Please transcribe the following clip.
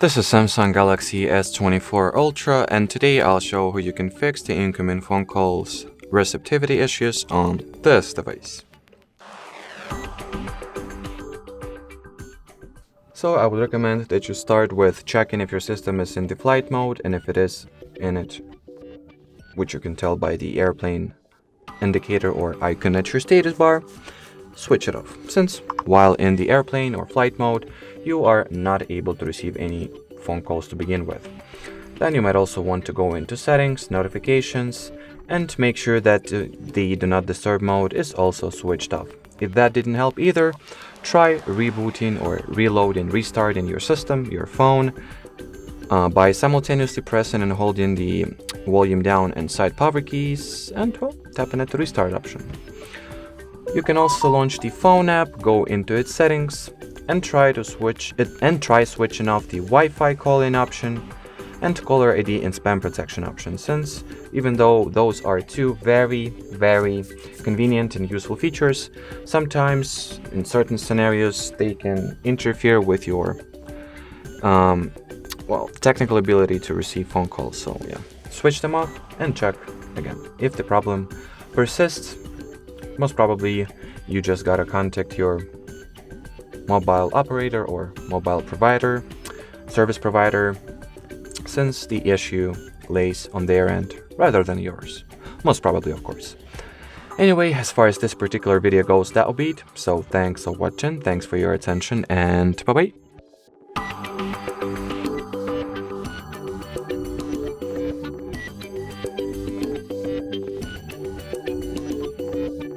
This is Samsung Galaxy S24 Ultra, and today I'll show how you can fix the incoming phone calls receptivity issues on this device. So I would recommend that you start with checking if your system is in the flight mode, and if it is in it, which you can tell by the airplane indicator or icon at your status bar, switch it off, since while in the airplane or flight mode, you are not able to receive any phone calls to begin with. Then you might also want to go into settings, notifications, and make sure that the do not disturb mode is also switched off. If that didn't help either, try rebooting or reloading, restarting your system, your phone, by simultaneously pressing and holding the volume down and side power keys and tapping at the restart option. You can also launch the phone app, go into its settings, and try switching off the Wi-Fi calling option and caller ID and spam protection option, since even though those are two very convenient and useful features, sometimes in certain scenarios they can interfere with your technical ability to receive phone calls. So yeah, switch them off and check again. If the problem persists, most probably you just gotta contact your mobile operator or mobile provider, service provider, since the issue lays on their end rather than yours. Most probably, of course. Anyway, as far as this particular video goes, that'll be it. So thanks for watching, thanks for your attention, and bye-bye.